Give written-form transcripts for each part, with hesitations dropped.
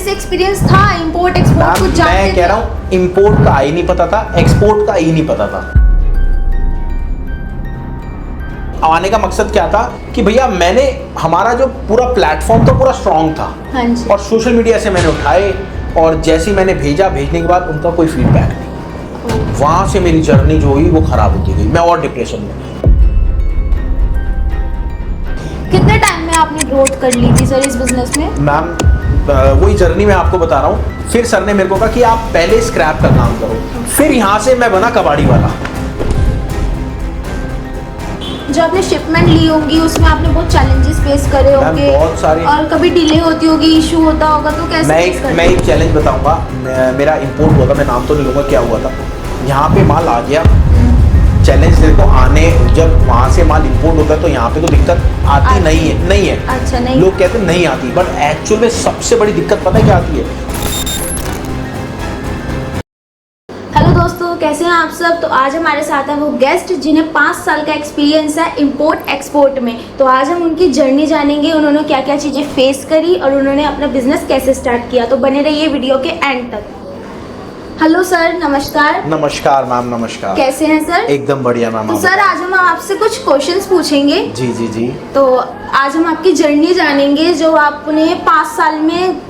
से एक्सपीरियंस था import export कुछ जानते थे? मैं कह रहा हूँ इंपोर्ट का ही नहीं पता था, एक्सपोर्ट का ही नहीं पता था। आने का मकसद क्या था कि भैया मैंने हमारा जो पूरा प्लेटफॉर्म था पूरा स्ट्रांग था। हाँ जी। और सोशल मीडिया से मैंने उठाए और जैसे ही मैंने भेजने के बाद उनका कोई फीडबैक नहीं। वहां से मेरी जर्नी जो हुई वो खराब होती गई, मैं और डिप्रेशन में। कितने टाइम में आपने ग्रोथ कर ली थी सर इस बिजनेस में? मैम वही जर्नी मैं आपको बता रहा हूँ। फिर सर ने मेरे को कहा कि आप पहले स्क्रैप का काम करो, फिर यहाँ से मैं बना कबाड़ी वाला। जो आपने शिपमेंट ली होंगी उसमें आपने बहुत चैलेंजेस फेस करे होंगे, बहुत सारे, और कभी डिले होती होगी, इशू होता होगा, तो कैसे मैं एक चैलेंज बताऊंगा। मेरा इंपोर्ट हुआ था, मैं नाम तो नहीं लूँगा क्या हुआ था। यहाँ पे माल आ गया, चैलेंज देखो आने, जब वहाँ से माल इंपोर्ट होता है तो यहाँ पे तो दिक्कत आती नहीं है। अच्छा, नहीं, लोग कहते हैं नहीं आती, बट एक्चुअल में सबसे बड़ी दिक्कत पता है क्या आती है? हेलो दोस्तों, कैसे हैं आप सब? तो आज हमारे साथ है वो गेस्ट जिन्हें 5 साल का एक्सपीरियंस है इंपोर्ट एक्सपोर्ट में। तो आज हम उनकी जर्नी जानेंगे, उन्होंने क्या क्या चीज़ें फेस करी और उन्होंने अपना बिजनेस कैसे स्टार्ट किया। तो बने रहिए वीडियो के एंड तक। हेलो सर, नमस्कार। नमस्कार मैम, नमस्कार। कैसे हैं सर? एकदम बढ़िया मैम। तो सर आज हम आपसे कुछ क्वेश्चंस पूछेंगे। जी जी जी। तो आज हम आपकी जर्नी जानेंगे जो आपने 5 साल में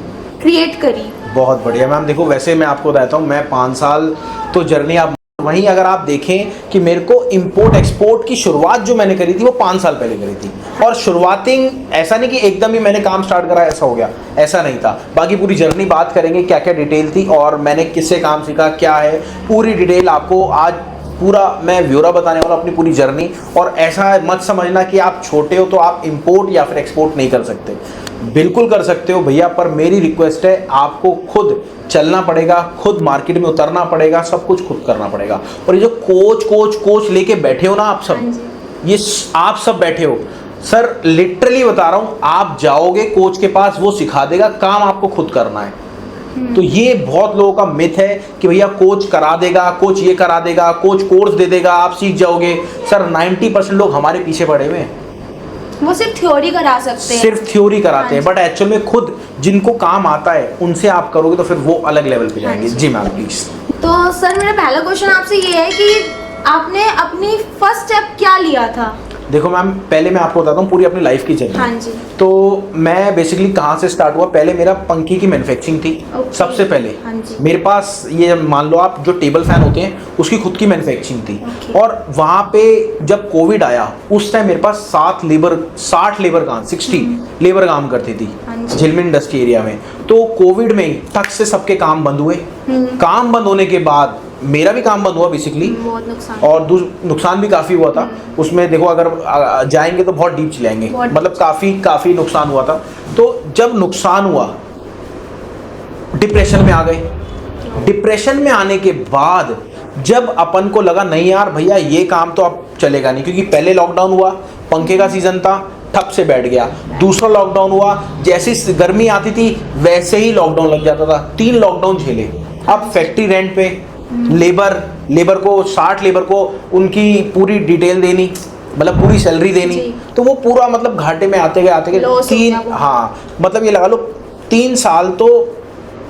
क्रिएट करी। बहुत बढ़िया मैम। देखो वैसे मैं आपको बताता हूँ, मैं 5 साल तो जर्नी, आप वहीं अगर आप देखें कि मेरे को इंपोर्ट एक्सपोर्ट की शुरुआत जो मैंने करी थी वो 5 साल पहले करी थी। और शुरुआतिंग ऐसा नहीं कि एकदम ही मैंने काम स्टार्ट करा ऐसा हो गया, ऐसा नहीं था। बाकी पूरी जर्नी बात करेंगे, क्या क्या डिटेल थी और मैंने किससे काम सीखा, क्या है पूरी डिटेल आपको आज पूरा मैं ब्यौरा बताने वाला अपनी पूरी जर्नी। और ऐसा मत समझना कि आप छोटे हो तो आप इंपोर्ट या फिर एक्सपोर्ट नहीं कर सकते, बिल्कुल कर सकते हो भैया। पर मेरी रिक्वेस्ट है, आपको खुद चलना पड़ेगा, खुद मार्केट में उतरना पड़ेगा, सब कुछ खुद करना पड़ेगा। और ये जो कोच लेके बैठे हो ना आप सब, ये आप सब बैठे हो, सर लिटरली बता रहा हूँ, आप जाओगे कोच के पास, वो सिखा देगा, काम आपको खुद करना है। तो ये बहुत लोगों का मिथ है कि भैया कोच करा देगा, कोच ये करा देगा, कोच कोर्स दे देगा, आप सीख जाओगे। सर 90% लोग हमारे पीछे पड़े हुए हैं, वो सिर्फ थ्योरी करा सकते हैं, सिर्फ थ्योरी कराते हैं, बट एक्चुअल में खुद जिनको काम आता है उनसे आप करोगे तो फिर वो अलग लेवल पे जाएंगे। जी मैम प्लीज। तो सर मेरा पहला क्वेश्चन आपसे ये है कि आपने अपनी फर्स्ट स्टेप क्या लिया था? देखो मैम, पहले मैं आपको बताता हूँ पूरी अपनी लाइफ की जर्नी। हाँ जी। तो मैं बेसिकली कहाँ से स्टार्ट हुआ, पहले मेरा पंखे की मैन्युफैक्चरिंग थी। सबसे पहले मेरे पास ये मान लो आप जो टेबल फैन होते हैं उसकी खुद की मैन्युफैक्चरिंग थी। और वहाँ पे जब कोविड आया उस टाइम मेरे पास 60 लेबर काम करती थी झिलमिल इंडस्ट्री एरिया में। तो कोविड में ठक से सबके काम बंद हुए। काम बंद होने के बाद मेरा भी काम बंद हुआ बेसिकली, और नुकसान भी काफ़ी हुआ था उसमें। देखो अगर जाएंगे तो बहुत डीप चलेंगे, मतलब काफ़ी नुकसान हुआ था। तो जब नुकसान हुआ डिप्रेशन में आ गए। डिप्रेशन में आने के बाद जब अपन को लगा नहीं यार भैया ये काम तो अब चलेगा नहीं, क्योंकि पहले लॉकडाउन हुआ, पंखे का सीजन था, ठप से बैठ गया। दूसरा लॉकडाउन हुआ, जैसी गर्मी आती थी वैसे ही लॉकडाउन लग जाता था। 3 लॉकडाउन झेले। अब फैक्ट्री रेंट पे लेबर को 60 लेबर को उनकी पूरी डिटेल देनी, मतलब पूरी सैलरी देनी, तो वो पूरा मतलब घाटे में आते गए 3, हाँ मतलब ये लगा लो 3 साल तो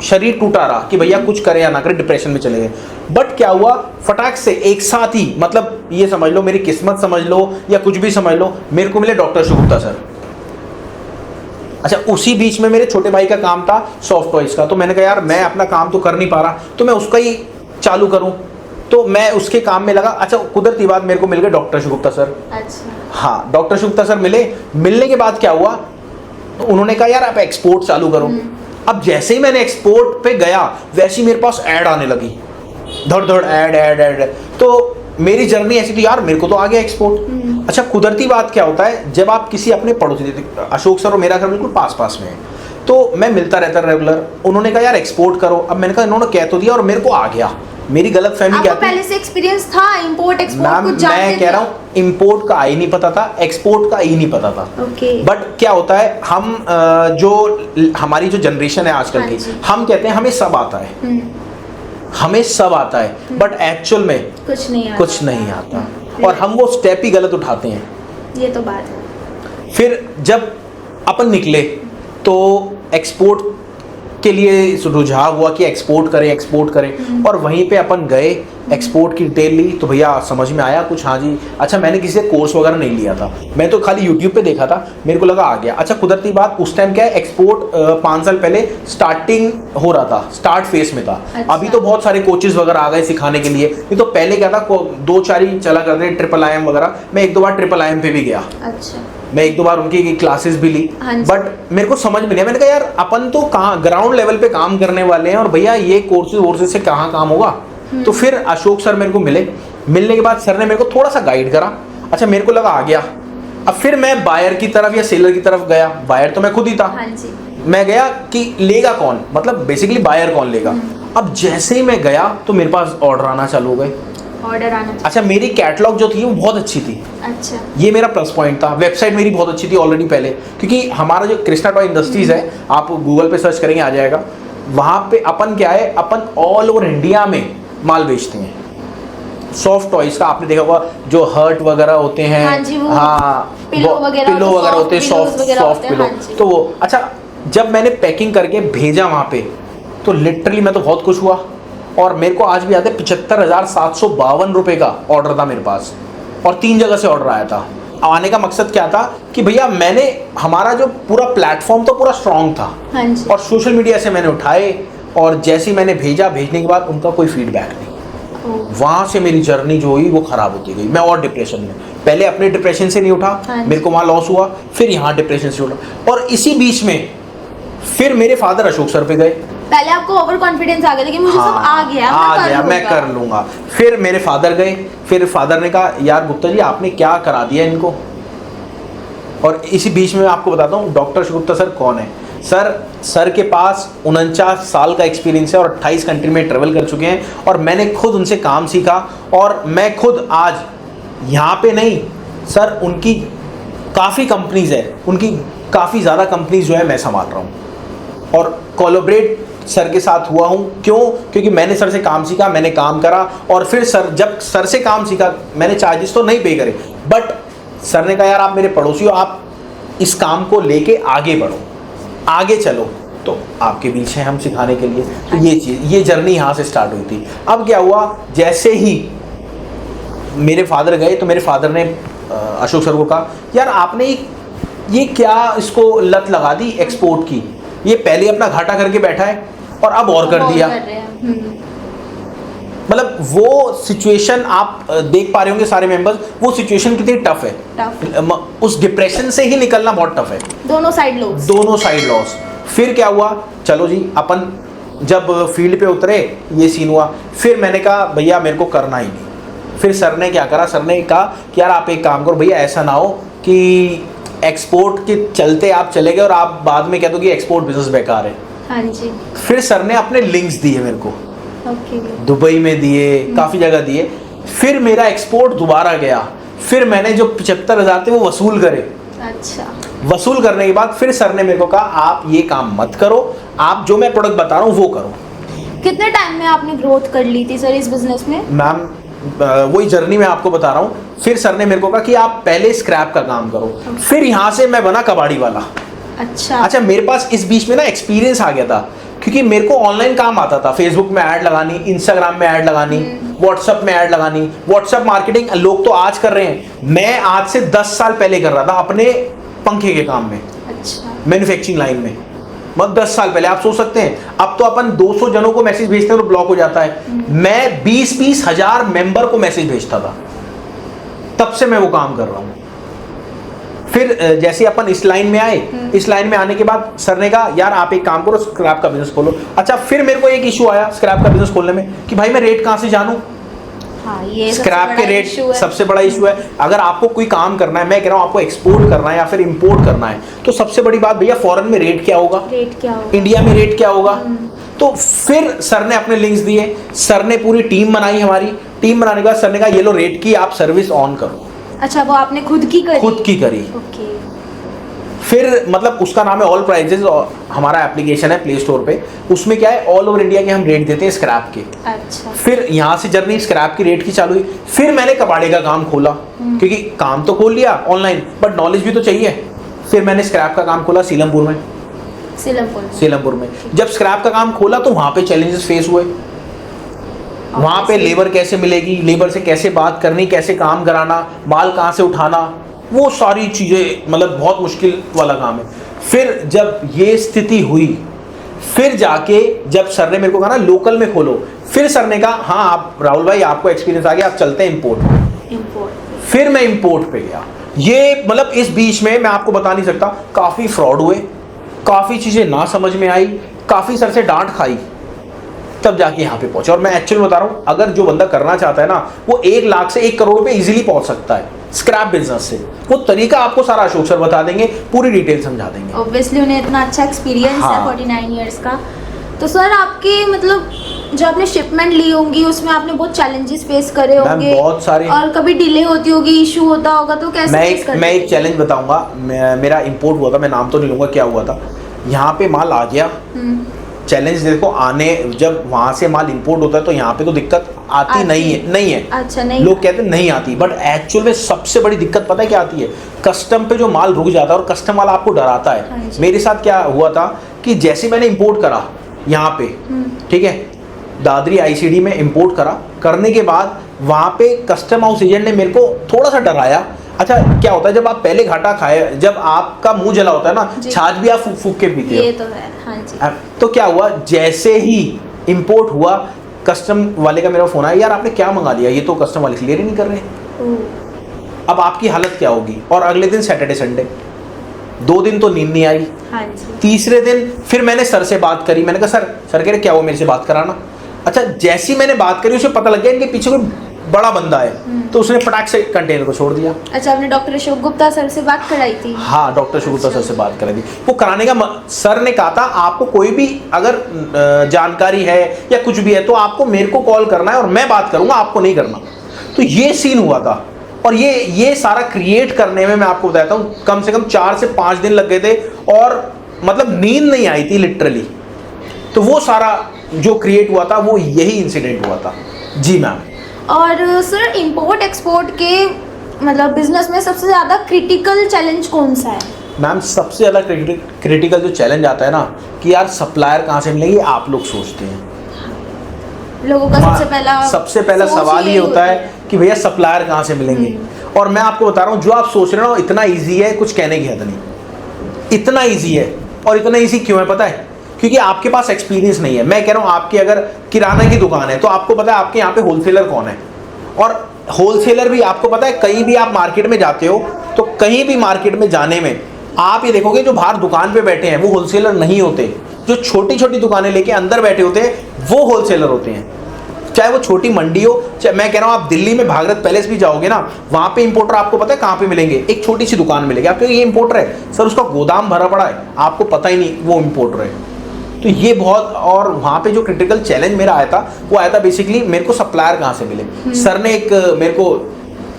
शरीर टूटा रहा कि भैया कुछ करे या ना करे, डिप्रेशन में चले गए। बट क्या हुआ, फटाक से एक साथ ही, मतलब ये समझ लो मेरी किस्मत समझ लो या कुछ भी समझ लो, मेरे को मिले डॉक्टर शुगुप्ता सर। अच्छा, उसी बीच में मेरे छोटे भाई का काम था सॉफ्ट टॉयज का, तो मैंने कहा यार मैं अपना काम तो कर नहीं पा रहा तो मैं उसका ही चालू करूं, तो मैं उसके काम में लगा। अच्छा, कुदरती बात मेरे को मिल गए डॉक्टर शुगुप्ता सर। अच्छा। हाँ, डॉक्टर शुगुप्ता सर मिलने के बाद क्या हुआ, तो उन्होंने कहा यार आप एक्सपोर्ट चालू करो। अब जैसे ही मैंने एक्सपोर्ट पे गया वैसे ही मेरे पास ऐड आने लगी, धड़ ऐड। तो मेरी जर्नी ऐसी थी यार मेरे को तो आ गया एक्सपोर्ट। अच्छा, कुदरती बात क्या होता है, जब आप किसी अपने पड़ोसी, अशोक सर और मेरा घर बिल्कुल पास में है, तो मैं मिलता रहता रेगुलर। उन्होंने कहा यार एक्सपोर्ट करो। अब मैंने कहा इन्होंने कह तो दिया और मेरे को आ गया। मेरी गलत फहमी क्या थी, पहले से एक्सपीरियंस था इंपोर्ट एक्सपोर्ट कुछ जानते थे? मैं कह रहा हूँ इंपोर्ट का ही नहीं पता था, एक्सपोर्ट का ही नहीं पता था। बट क्या होता है, हम जो हमारी जो जनरेशन है आजकल की, हम कहते हैं हमें सब आता है, हमें सब आता है, बट एक्चुअल में कुछ नहीं आता और हम वो स्टेप ही गलत उठाते हैं। ये तो बात है। फिर जब अपन निकले तो एक्सपोर्ट के लिए रुझाव हुआ कि एक्सपोर्ट करें और वहीं पे अपन गए, एक्सपोर्ट की डिटेल ली तो भैया समझ में आया कुछ। हाँ जी, अच्छा मैंने किसी से कोर्स वगैरह नहीं लिया था, मैं तो खाली यूट्यूब पे देखा था, मेरे को लगा आ गया। अच्छा कुदरती बात उस टाइम क्या है, एक्सपोर्ट 5 साल पहले स्टार्टिंग हो रहा था, स्टार्ट फेस में था। अच्छा। अभी तो बहुत सारे कोचेस वगैरह आ गए सिखाने के लिए, नहीं तो पहले क्या था 2-4 ही चला करते IIIM वगैरह। मैं 1-2 बार IIIM पे भी गया, अच्छा, मैं 1-2 बार उनकी क्लासेस भी ली, हाँ जी। बट मेरे को समझ में नहीं आया। मैंने कहा यार अपन तो कहाँ ग्राउंड लेवल पे काम करने वाले हैं और भैया ये कोर्सेज वोर्सेज से कहाँ काम होगा। तो फिर अशोक सर मेरे को मिलने के बाद सर ने मेरे को थोड़ा सा गाइड करा। अच्छा मेरे को लगा आ गया। अब फिर मैं बायर की तरफ या सेलर की तरफ गया, बायर तो मैं खुद ही था। हाँ जी। मैं गया कि लेगा कौन, मतलब बेसिकली बायर कौन लेगा। अब जैसे ही मैं गया तो मेरे पास ऑर्डर आना चालू हो गए। ऑर्डर आना। अच्छा मेरी कैटलॉग जो थी वो बहुत अच्छी थी, अच्छा, ये मेरा प्लस पॉइंट था। वेबसाइट मेरी बहुत अच्छी थी ऑलरेडी पहले, क्योंकि हमारा जो कृष्णा टॉय इंडस्ट्रीज है, आप गूगल पे सर्च करेंगे आ जाएगा। वहाँ पे अपन क्या है, अपन ऑल ओवर इंडिया में माल बेचते हैं सॉफ्ट टॉयज का। आपने देखा होगा जो हर्ट वगैरह होते हैं, हाँ जी, वो हाँ पिलो वगैरह होते हैं, सॉफ्ट पिलो। तो वो अच्छा जब मैंने पैकिंग करके भेजा वहाँ पे तो लिटरली मैं तो बहुत खुश हुआ। और मेरे को आज भी याद है 75,752 रुपये का ऑर्डर था मेरे पास और 3 जगह से ऑर्डर आया था। आने का मकसद क्या था कि भैया मैंने हमारा जो पूरा प्लेटफॉर्म तो पूरा स्ट्रांग था, हाँ जी। और सोशल मीडिया से मैंने उठाए और जैसे ही मैंने भेजने के बाद उनका कोई फीडबैक नहीं। वहाँ से मेरी जर्नी जो हुई वो खराब होती गई। मैं और डिप्रेशन में, पहले अपने डिप्रेशन से नहीं उठा, हाँ मेरे को वहाँ लॉस हुआ, फिर यहाँ डिप्रेशन से उठा। और इसी बीच में फिर मेरे फादर अशोक सर पे गए। पहले आपको ओवर कॉन्फिडेंस आ गया था कि मुझे सब आ गया, मैं कर लूंगा। फिर मेरे फादर गए, फिर फादर ने कहा यार गुप्ता जी आपने क्या करा दिया इनको। और इसी बीच में आपको बताता हूँ डॉक्टर गुप्ता सर कौन है। सर के पास 49 साल का एक्सपीरियंस है और 28 कंट्री में ट्रेवल कर चुके हैं, और मैंने खुद उनसे काम सीखा। और मैं खुद आज यहाँ पे नहीं सर, उनकी काफ़ी कंपनीज है, उनकी काफ़ी ज़्यादा कंपनीज जो है मैं संभाल रहा हूँ और कोलैबोरेट सर के साथ हुआ हूँ। क्यों? क्योंकि मैंने सर से काम सीखा, मैंने काम करा, और फिर जब सर से काम सीखा मैंने चार्जेस तो नहीं पे करे, बट सर ने कहा यार आप मेरे पड़ोसी हो, आप इस काम को लेके आगे बढ़ो, आगे चलो, तो आपके बीच हैं हम सिखाने के लिए। तो ये जर्नी यहाँ से स्टार्ट हुई थी। अब क्या हुआ, जैसे ही मेरे फादर गए तो मेरे फादर ने अशोक सर को कहा यार आपने ये क्या इसको लत लगा दी एक्सपोर्ट की, ये पहले अपना घाटा करके बैठा है और अब और कर दिया। मतलब वो सिचुएशन आप देख पा रहे होंगे सारे मेंबर्स, वो सिचुएशन कितनी टफ है। उस डिप्रेशन से ही निकलना बहुत टफ है, दोनों साइड लॉस। फिर क्या हुआ, चलो जी अपन जब फील्ड पे उतरे ये सीन हुआ। फिर मैंने कहा भैया मेरे को करना ही नहीं। फिर सर ने क्या करा, सर ने कहा कि यार आप एक काम करो भैया, ऐसा ना हो कि एक्सपोर्ट के चलते आप चले गए और आप बाद में कह दो कि एक्सपोर्ट बिजनेस बेकार है। हाँ जी। फिर सर ने अपने लिंक्स दिए मेरे को, दुबई में दिए, काफ़ी जगह दिए। फिर मेरा एक्सपोर्ट दोबारा गया, फिर मैंने जो 75,000 थे वो वसूल करे। अच्छा। वसूल करने के बाद फिर सर ने मेरे को कहा आप ये काम मत करो, आप जो मैं प्रोडक्ट बता रहा हूँ वो करो। कितने टाइम में आपने ग्रोथ कर ली थी सर इस बिजनेस में? मैम वही जर्नी मैं आपको बता रहा हूँ। फिर सर ने मेरे को कहा कि आप पहले स्क्रैप का काम करो, फिर यहाँ से मैं बना कबाड़ी वाला। अच्छा, मेरे पास इस बीच में ना एक्सपीरियंस आ गया था, क्योंकि मेरे को ऑनलाइन काम आता था, फेसबुक में ऐड लगानी, इंस्टाग्राम में ऐड लगानी, व्हाट्सएप में ऐड लगानी। व्हाट्सएप मार्केटिंग लोग तो आज कर रहे हैं, मैं आज से 10 साल पहले कर रहा था अपने पंखे के काम में। अच्छा। मैन्युफैक्चरिंग लाइन में, मतलब 10 साल पहले। आप सोच सकते हैं अब तो अपन 200 जनों को मैसेज भेजते हैं तो ब्लॉक हो जाता है, मैं 20-20 हजार मेंबर को मैसेज भेजता था, तब से मैं वो काम कर रहा हूँ। फिर जैसे अपन इस लाइन में आए, इस लाइन में आने के बाद सर ने कहा यार आप एक काम करो, स्क्रैप का बिजनेस खोलो। अच्छा, फिर मेरे को एक इशू आया स्क्रैप का बिजनेस खोलने में कि भाई मैं रेट कहाँ से जानूं। हाँ, ये स्क्रैप के रेट सबसे बड़ा इशू है। अगर आपको कोई काम करना है, मैं कह रहा हूँ आपको एक्सपोर्ट करना है या फिर इंपोर्ट करना है, तो सबसे बड़ी बात भैया फॉरेन में रेट क्या होगा, इंडिया में रेट क्या होगा। तो फिर सर ने अपने लिंक्स दिए, सर ने पूरी टीम बनाई, हमारी टीम बनाने के बाद सर ने कहा ये लो रेट की आप सर्विस ऑन करो। अच्छा, वो आपने खुद की करी? ओके। फिर मतलब उसका नाम है ऑल प्राइजेस, हमारा एप्लीकेशन है प्ले स्टोर पे, उसमें क्या है ऑल ओवर इंडिया के हम रेट देते हैं स्क्रैप के। अच्छा। फिर यहाँ से जर्नी स्क्रैप की रेट की चालू हुई। फिर मैंने कबाड़े का काम खोला, क्योंकि काम तो खोल लिया ऑनलाइन बट नॉलेज भी तो चाहिए। फिर मैंने स्क्रैप का काम खोला सीलमपुर में। सीलमपुर में जब स्क्रैप का काम खोला तो वहाँ पे चैलेंजेस फेस हुए। वहाँ पे लेबर कैसे मिलेगी, लेबर से कैसे बात करनी, कैसे काम कराना, माल कहाँ से उठाना, वो सारी चीज़ें मतलब बहुत मुश्किल वाला काम है। फिर जब ये स्थिति हुई, फिर जाके जब सर ने मेरे को कहा ना लोकल में खोलो, फिर सर ने कहा हाँ आप राहुल भाई आपको एक्सपीरियंस आ गया, आप चलते हैं इंपोर्ट। फिर मैं इंपोर्ट पे गया। ये मतलब इस बीच में मैं आपको बता नहीं सकता, काफ़ी फ्रॉड हुए, काफ़ी चीज़ें ना समझ में आई, काफ़ी सर से डांट खाई, तब जाके यहाँ पे पहुंचा। और मैं एक्चुअली बता रहा हूँ, अगर जो बंदा करना चाहता है ना, वो 1 लाख से 1 करोड़ रुपए इजीली पहुंच सकता है स्क्रैप बिजनेस से। वो तरीका आपको सारा अशोक सर बता देंगे, पूरी डिटेल समझा देंगे। ऑब्वियसली उन्हें इतना अच्छा एक्सपीरियंस है 49 इयर्स का। तो सर आपके मतलब जो आपने शिपमेंट ली होंगी उसमें आपने बहुत चैलेंजेस फेस करे होंगे, बहुत सारे, और कभी डिले होती होगी, इशू होता होगा, तो कैसे फेस करते? मैं एक चैलेंज बताऊंगा। मेरा इंपोर्ट हुआ था, मैं नाम तो नहीं लूंगा क्या हुआ था। यहाँ पे माल आ गया, चैलेंज देखो आने, जब वहां से माल इंपोर्ट होता है तो यहाँ पे तो दिक्कत आती नहीं है। अच्छा, नहीं लोग कहते हैं नहीं आती, बट एक्चुअल में सबसे बड़ी दिक्कत पता है क्या आती है? कस्टम पे जो माल रुक जाता है और कस्टम वाला आपको डराता है। मेरे साथ क्या हुआ था कि जैसे मैंने इंपोर्ट करा यहाँ पे, ठीक है, दादरी आईसीडी में इंपोर्ट करा, करने के बाद वहां पे कस्टम हाउस एजेंट ने मेरे को थोड़ा सा डराया। अच्छा क्या होता है जब आप पहले घाटा खाए, जब आपका मुंह जला होता है ना, छाछ भी आप फूक फूक के पीते हो। ये तो है, हाँ जी। तो क्या हुआ, जैसे ही इंपोर्ट हुआ, कस्टम वाले का मेरा फोन आया, यार आपने क्या मंगा लिया, ये तो कस्टम वाले क्लियर ही नहीं कर रहे। अब आपकी हालत क्या होगी? और अगले दिन सैटरडे संडे, 2 दिन तो नींद नहीं आई। हाँ जी। तीसरे दिन फिर मैंने सर से बात करी, मैंने कहा सर कह रहे क्या हुआ, मेरे से बात कराना। अच्छा जैसी मैंने बात करी उसे पता लग गया इनके पीछे कोई बड़ा बंदा है, तो उसने फटाक से कंटेनर को छोड़ दिया। अच्छा, आपने डॉक्टर अशोक गुप्ता सर से बात कराई थी? हाँ, डॉक्टर अशोक गुप्ता सर से बात कराई थी। वो कराने का सर ने कहा था आपको कोई भी अगर जानकारी है या कुछ भी है तो आपको मेरे को कॉल करना है और मैं बात करूंगा, आपको नहीं करना। तो ये सीन हुआ था। और ये सारा क्रिएट करने में मैं आपको बताता हूँ कम से कम 4 से 5 दिन लग गए थे, और मतलब नींद नहीं आई थी लिटरली। तो वो सारा जो क्रिएट हुआ था वो यही इंसिडेंट हुआ था। जी मैम। और सर इंपोर्ट एक्सपोर्ट के मतलब बिजनेस में सबसे ज़्यादा क्रिटिकल चैलेंज कौन सा है? मैम सबसे ज़्यादा क्रिटिकल जो चैलेंज आता है ना कि यार सप्लायर कहाँ से मिलेंगे, आप लोग सोचते हैं। लोगों का सबसे पहला सवाल ये होता है कि भैया सप्लायर कहाँ से मिलेंगे। और मैं आपको बता रहा हूँ जो आप सोच रहे हो इतना ईजी है, कुछ कहने की हद नहीं। इतना ईजी है, और इतना ईजी क्यों है पता है? क्योंकि आपके पास एक्सपीरियंस नहीं है। मैं कह रहा हूँ आपकी अगर किराना की दुकान है तो आपको पता है आपके यहाँ पे होलसेलर कौन है, और होलसेलर भी आपको पता है। कहीं भी आप मार्केट में जाते हो तो कहीं भी मार्केट में जाने में आप ये देखोगे जो बाहर दुकान पे बैठे हैं वो होलसेलर नहीं होते, जो छोटी छोटी दुकानें लेके अंदर बैठे होते हैं वो होलसेलर होते हैं। चाहे वो छोटी मंडी हो, चाहे मैं कह रहा हूँ आप दिल्ली में भागरत पैलेस भी जाओगे ना, वहाँ पे इंपोर्टर आपको पता है कहाँ पे मिलेंगे? एक छोटी सी दुकान मिलेगी। आप कहेंगे ये इंपोर्टर है सर, उसका गोदाम भरा पड़ा है, आपको पता ही नहीं वो इंपोर्टर है। तो ये बहुत, और वहाँ पे जो क्रिटिकल चैलेंज मेरा आया था वो आया था बेसिकली मेरे को सप्लायर कहाँ से मिले। सर ने एक मेरे को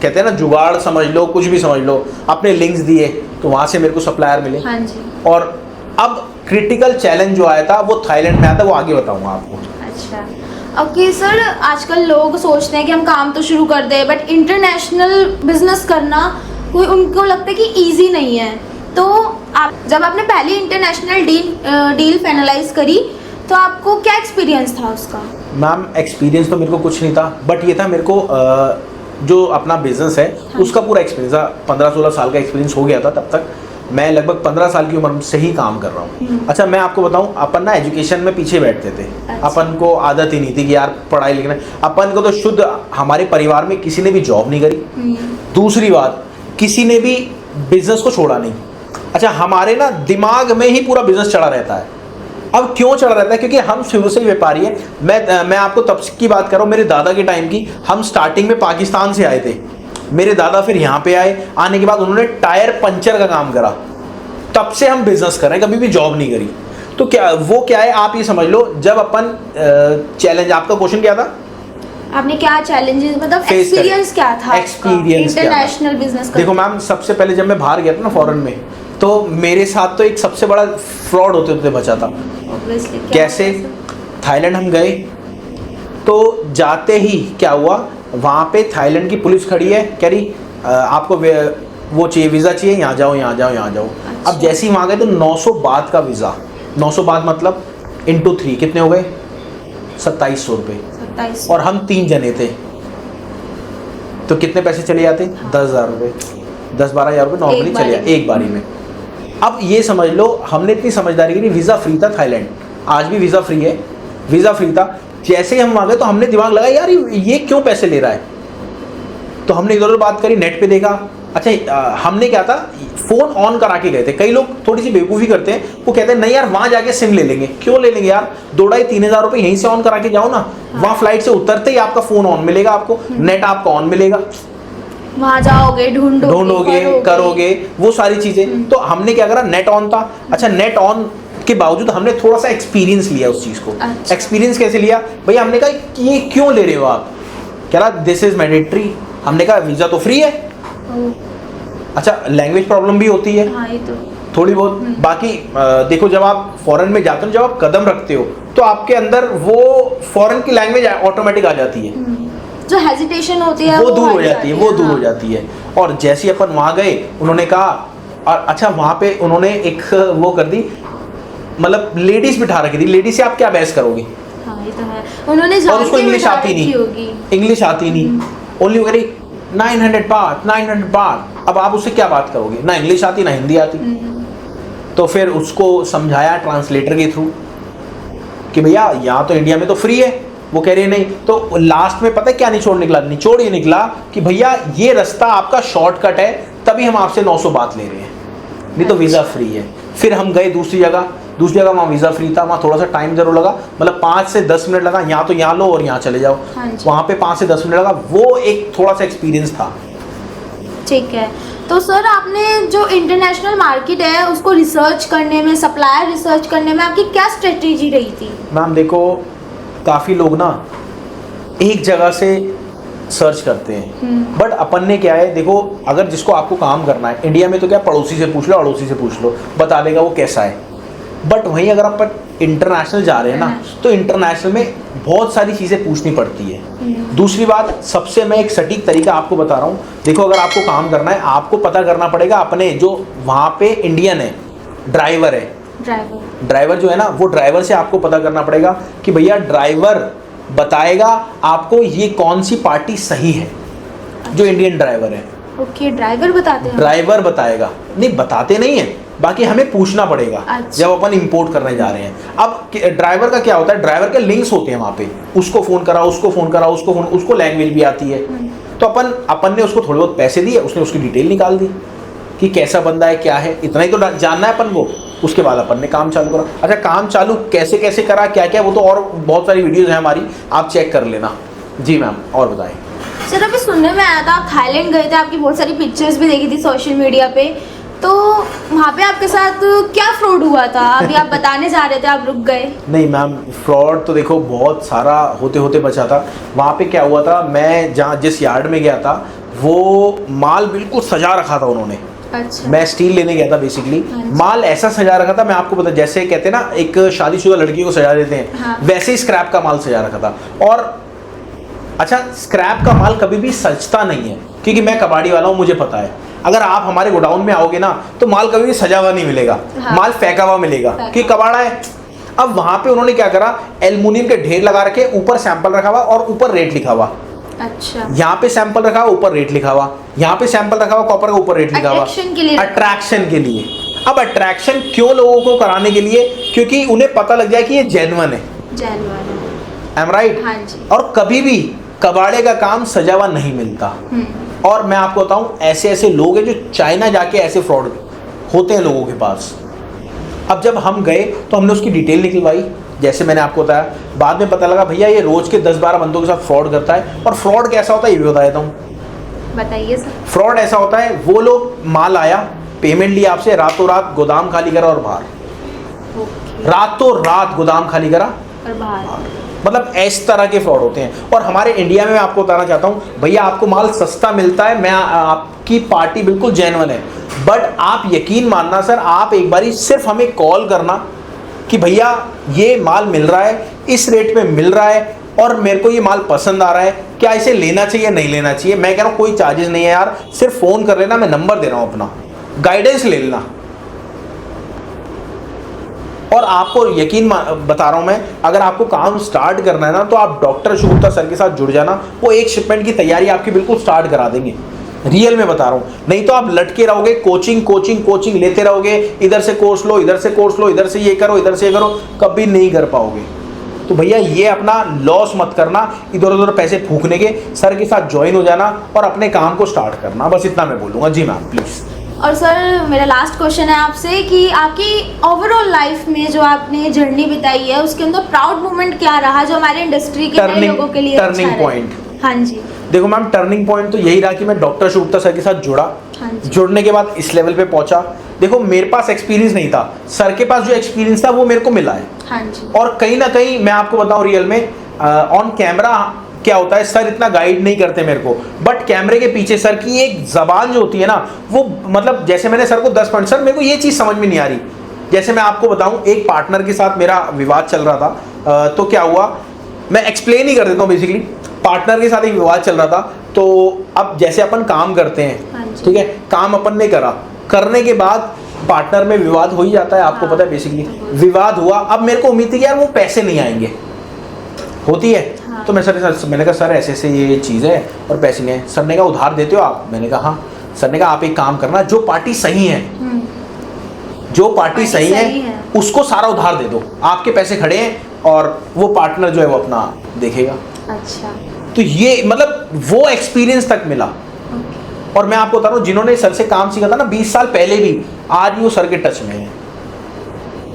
कहते हैं ना जुगाड़ समझ लो, कुछ भी समझ लो, अपने लिंक्स दिए तो वहाँ से मेरे को सप्लायर मिले। हाँ जी। और अब क्रिटिकल चैलेंज जो आया था वो थाईलैंड में आया था, वो आगे बताऊंगा आपको। अच्छा ओके सर, आजकल लोग सोचते हैं कि हम काम तो शुरू कर दें, बट इंटरनेशनल बिजनेस करना कोई उनको लगता है कि इजी नहीं है। तो आप जब आपने पहली इंटरनेशनल डील फाइनलाइज करी तो आपको क्या एक्सपीरियंस था उसका? मैम एक्सपीरियंस तो मेरे को कुछ नहीं था, बट ये था मेरे को जो अपना बिजनेस है उसका पूरा एक्सपीरियंस था। 15-16 साल का एक्सपीरियंस हो गया था तब तक। मैं लगभग 15 साल की उम्र से ही काम कर रहा हूँ। अच्छा मैं आपको बताऊँ, अपन ना एजुकेशन में पीछे बैठते थे। अच्छा। अपन को आदत ही नहीं थी कि यार पढ़ाई लिखना। अपन को तो शुद्ध, हमारे परिवार में किसी ने भी जॉब नहीं करी। दूसरी बात, किसी ने भी बिजनेस को छोड़ा नहीं। अच्छा हमारे ना दिमाग में ही पूरा बिजनेस चढ़ा रहता है। अब क्यों चढ़ा रहता है? क्योंकि हम शुरू से ही व्यापारी हैं। मैं आपको तब की बात कर रहा हूँ, मेरे दादा के टाइम की। हम स्टार्टिंग में पाकिस्तान से आए थे, मेरे दादा फिर यहाँ पे आए। आने के बाद उन्होंने टायर पंचर का काम करा। तब से हम बिजनेस कर रहे हैं, कभी भी जॉब नहीं करी। तो क्या है, आप ये समझ लो, जब अपन चैलेंज, आपका क्वेश्चन क्या था? आपने क्या चैलेंजेस, मतलब एक्सपीरियंस क्या था एक्सपीरियंस इंटरनेशनल बिजनेस का? देखो मैम, सबसे पहले जब मैं बाहर गया था ना फॉरेन में, तो मेरे साथ तो एक सबसे बड़ा फ्रॉड होते बचा था। कैसे? थाईलैंड हम गए तो जाते ही क्या हुआ, वहाँ पे थाईलैंड की पुलिस खड़ी है, कह रही आपको वो चाहिए, वीज़ा चाहिए, यहाँ जाओ यहाँ जाओ यहाँ जाओ। अच्छा। अब जैसे ही वहाँ गए तो 900 बात का वीज़ा, 900 बात मतलब इंटू 3 कितने हो गए? 2700 रुपये। 27। और हम 3 जने थे तो कितने पैसे चले जाते? 10,000 रुपये, 10-12 हज़ार रुपये नॉर्मली चले जाते एक बारी में। अब ये समझ लो हमने इतनी समझदारी की, वीज़ा फ्री था थाईलैंड, आज भी वीज़ा फ्री है, वीज़ा फ्री था। जैसे ही हम वहाँ गए तो हमने दिमाग लगाया यार ये क्यों पैसे ले रहा है, तो हमने इधर उधर बात करी, नेट पे देखा। अच्छा हमने क्या था, फ़ोन ऑन करा के गए थे। कई लोग थोड़ी सी बेवकूफ़ी करते हैं, वो कहते हैं नहीं यार वहाँ जाके सिम ले लेंगे। क्यों ले लेंगे यार, 2-2.5-3 हज़ार रुपये यहीं से ऑन करा के जाओ ना। वहाँ फ्लाइट से उतरते ही आपका फ़ोन ऑन मिलेगा, आपको नेट आपका ऑन मिलेगा, वहाँ जाओगे ढूंढोगे करोगे वो सारी चीज़ें। तो हमने क्या करा, नेट ऑन था। अच्छा नेट ऑन के बावजूद हमने थोड़ा सा एक्सपीरियंस लिया उस चीज़ को। अच्छा। एक्सपीरियंस कैसे लिया भैया, हमने कहा कि ये क्यों ले रहे हो आप, कह रहा दिस इज़ मैंडेटरी। हमने कहा वीज़ा तो फ्री है। अच्छा लैंग्वेज प्रॉब्लम भी होती है हाँ, ये तो थोड़ी बहुत। बाकी देखो जब आप फॉरेन में जाते हो, जब आप कदम रखते हो तो आपके अंदर वो फॉरेन की लैंग्वेज ऑटोमेटिक आ जाती है, जो हेजिटेशन होती है वो दूर हो जाती है, वो दूर हो हाँ। जाती है। और जैसे ही अपन वहाँ गए उन्होंने कहा, और अच्छा वहाँ पे उन्होंने एक वो कर दी, मतलब लेडीज बिठा रखी थी। लेडीज से आप क्या बहस करोगे, हाँ, ये तो है। उन्होंने और उसको इंग्लिश आती होगी। नहीं, इंग्लिश आती नहीं, ओनली वो कह रही 900 बात 900 बात। अब आप उससे क्या बात करोगे, ना इंग्लिश आती ना हिंदी आती। तो फिर उसको समझाया ट्रांसलेटर के थ्रू कि भैया यहाँ तो इंडिया में तो फ्री है, वो कह रहे नहीं। तो लास्ट में पता है क्या निचोड़ निकला, निचोड़ ये निकला कि भैया ये रास्ता आपका शॉर्टकट है, तभी हम आपसे 900 बात ले रहे हैं, नहीं तो वीज़ा फ्री है। फिर हम गए दूसरी जगह वहाँ वीज़ा फ्री था, वहाँ थोड़ा सा टाइम जरूर लगा, मतलब 5 से 10 मिनट लगा, यहाँ तो यहाँ लो और यहाँ चले जाओ। हाँ जी। वहाँ पे 5 से 10 मिनट लगा, वो एक थोड़ा सा एक्सपीरियंस था। ठीक है। तो सर आपने जो इंटरनेशनल मार्केट है उसको रिसर्च करने में, सप्लायर रिसर्च करने में आपकी क्या स्ट्रेटेजी रही थी? मैम देखो काफ़ी लोग ना एक जगह से सर्च करते हैं, बट अपन ने क्या है, देखो अगर जिसको आपको काम करना है इंडिया में तो क्या पड़ोसी से पूछ लो, अड़ोसी से पूछ लो, बता देगा वो कैसा है। बट वहीं अगर अपन इंटरनेशनल जा रहे हैं ना, तो इंटरनेशनल में बहुत सारी चीज़ें पूछनी पड़ती है। दूसरी बात, सबसे मैं एक सटीक तरीका आपको बता रहा हूँ। देखो अगर आपको काम करना है, आपको पता करना पड़ेगा अपने जो वहाँ पे इंडियन है, ड्राइवर है, ड्राइवर जो है ना, वो ड्राइवर से आपको पता करना पड़ेगा कि भैया ड्राइवर बताएगा आपको ये कौन सी पार्टी सही है, जो इंडियन ड्राइवर है। ओके, ड्राइवर बताते हैं? ड्राइवर बताएगा, नहीं बताते नहीं है, बाकी हमें पूछना पड़ेगा। अच्छा। जब अपन इंपोर्ट करने जा रहे हैं, अब ड्राइवर का क्या होता है, ड्राइवर के लिंक्स होते हैं वहाँ पे, उसको फ़ोन करा, उसको फ़ोन करा, उसको लैंग्वेज भी आती है। तो अपन ने उसको थोड़े बहुत पैसे दिए, उसने उसकी डिटेल निकाल दी कि कैसा बंदा है, क्या है, इतना ही तो जानना है अपन को। उसके बाद अपन ने काम चालू करा। अच्छा काम चालू कैसे कैसे करा, क्या क्या, वो तो और बहुत सारी वीडियोज़ हैं हमारी, आप चेक कर लेना। जी मैम, और बताएं। सर अभी सुनने में आया था आप थाईलैंड गए थे, आपकी बहुत सारी पिक्चर्स भी देखी थी सोशल मीडिया पे, तो वहाँ पे आपके साथ क्या फ्रॉड हुआ था? अभी आप बताने जा रहे थे, आप रुक गए। नहीं मैम, फ्रॉड तो देखो बहुत सारा होते होते बचा था। वहाँ पे क्या हुआ था, मैं जहाँ जिस यार्ड में गया था वो माल बिल्कुल सजा रखा था उन्होंने। अच्छा। मैं स्टील लेने गया था बेसिकली, माल ऐसा सजा रखा था, मैं आपको बता, जैसे कहते हैं ना एक शादीशुदा लड़की को सजा देते हैं, हाँ। वैसे ही स्क्रैप का माल सजा रखा था। और अच्छा स्क्रैप का माल कभी भी सजता नहीं है, क्योंकि मैं कबाड़ी वाला हूँ, मुझे पता है। अगर आप हमारे गोडाउन में आओगे ना तो माल कभी भी सजा हुआ नहीं मिलेगा। हाँ। माल फेंका हुआ मिलेगा, क्योंकि कबाड़ा है। अब वहां पे उन्होंने क्या करा, एल्युमिनियम के ढेर लगा रखे, ऊपर सैंपल रखा हुआ और ऊपर रेट लिखा हुआ। अच्छा। यहाँ पे सैंपल रखा हुआ, ऊपर रेट लिखा हुआ, यहाँ पे सैंपल रखा हुआ कॉपर का, ऊपर रेट लिखा हुआ। अट्रैक्शन के लिए। अब अट्रैक्शन क्यों लोगों को कराने के लिए, क्योंकि उन्हें पता लग जाए कि ये जेन्युइन है। Am right? हाँ जी। और कभी भी कबाड़े का काम सजा हुआ नहीं मिलता। और मैं आपको बताऊं, ऐसे ऐसे लोग हैं जो चाइना जाके ऐसे फ्रॉड होते हैं लोगों के पास। अब जब हम गए तो हमने उसकी डिटेल निकलवाई, जैसे मैंने आपको बताया। बाद में पता लगा भैया ये रोज के 10-12 बंदों के साथ फ्रॉड करता है। और फ्रॉड कैसा होता है ये भी बता देता हूँ। बताइए सर। फ्रॉड ऐसा होता है, वो लोग माल आया, पेमेंट लिया आपसे, रातों रात गोदाम खाली करा और बाहर। रातों रात गोदाम खाली करा और बाहर। मतलब इस तरह के फ्रॉड होते हैं। और हमारे इंडिया में मैं आपको बताना चाहता हूँ, भैया आपको माल सस्ता मिलता है, मैं आपकी पार्टी बिल्कुल जेन्युइन है, बट आप यकीन मानना सर, आप एक बारी सिर्फ हमें कॉल करना कि भैया ये माल मिल रहा है, इस रेट में मिल रहा है और मेरे को ये माल पसंद आ रहा है, क्या इसे लेना चाहिए नहीं लेना चाहिए। मैं कह रहा हूँ कोई चार्जेस नहीं है यार, सिर्फ फ़ोन कर लेना, मैं नंबर दे रहा हूँ अपना, गाइडेंस ले लेना। और आपको यकीन बता रहा हूं मैं, अगर आपको काम स्टार्ट करना है ना तो आप डॉक्टर अशोक गुप्ता सर के साथ जुड़ जाना, वो एक शिपमेंट की तैयारी आपकी बिल्कुल स्टार्ट करा देंगे। रियल में बता रहा हूं, नहीं तो आप लटके रहोगे, कोचिंग लेते रहोगे, इधर से कोर्स लो, इधर से कोर्स लो, इधर से ये करो, इधर से ये करो, कभी नहीं कर पाओगे। तो भैया ये अपना लॉस मत करना, इधर उधर पैसे फूकने के, सर के साथ ज्वाइन हो जाना और अपने काम को स्टार्ट करना, बस इतना मैं बोलूँगा। जी मैम प्लीज़। और सर मेरा लास्ट क्वेश्चन है आपसे कि आपकी ओवरऑल लाइफ में जो आपने जर्नी बिताई है उसके अंदर प्राउड मोमेंट क्या रहा जो हमारे इंडस्ट्री के नए लोगों के लिए टर्निंग अच्छा पॉइंट। हाँ जी। देखो मैम, टर्निंग पॉइंट तो यही रहा कि मैं डॉक्टर अशोक गुप्ता सर के साथ जुड़ा। हाँ जी। जुड़ने के बाद इस लेवल पे पहुंचा। देखो मेरे पास एक्सपीरियंस नहीं था, सर के पास जो एक्सपीरियंस था वो मेरे को मिला है। हाँ जी। और कहीं ना कहीं मैं आपको बताऊं, रियल में ऑन कैमरा क्या होता है, सर इतना गाइड नहीं करते मेरे को, बट कैमरे के पीछे सर की एक जबान जो होती है ना, वो मतलब जैसे मैंने सर को 10 मिनट, सर मेरे को ये चीज़ समझ में नहीं आ रही। जैसे मैं आपको बताऊं, एक पार्टनर के साथ मेरा विवाद चल रहा था, तो क्या हुआ, मैं एक्सप्लेन ही कर देता हूँ। बेसिकली पार्टनर के साथ एक विवाद चल रहा था, तो अब जैसे अपन काम करते हैं, ठीक है, काम अपन ने करा, करने के बाद पार्टनर में विवाद हो ही जाता है, आपको पता है। बेसिकली विवाद हुआ, अब मेरे को उम्मीद थी कि यार वो पैसे नहीं आएंगे, होती है। तो मैं सर मैंने कहा सर ऐसे ऐसे ये चीज़ है और पैसे नहीं है। सर ने कहा उधार देते हो आप? मैंने कहा हाँ। सर ने कहा आप एक काम करना, जो पार्टी सही है, जो पार्टी सही है उसको सारा उधार दे दो, आपके पैसे खड़े हैं और वो पार्टनर जो है वो अपना देखेगा। अच्छा। तो ये मतलब वो एक्सपीरियंस तक मिला। और मैं आपको बता रहा हूँ, जिन्होंने सर से काम सीखा था ना 20 साल पहले भी, आज भी वो सर के टच में है।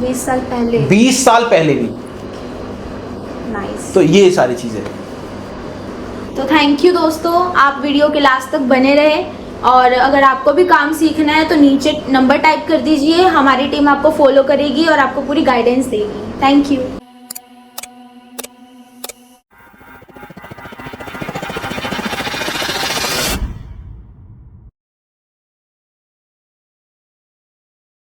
20 साल पहले? 20 साल पहले भी। नाइस। तो ये सारी चीज़ें। तो थैंक यू दोस्तों, आप वीडियो के लास्ट तक बने रहे। और अगर आपको भी काम सीखना है तो नीचे नंबर टाइप कर दीजिए, हमारी टीम आपको फॉलो करेगी और आपको पूरी गाइडेंस देगी। Thank you.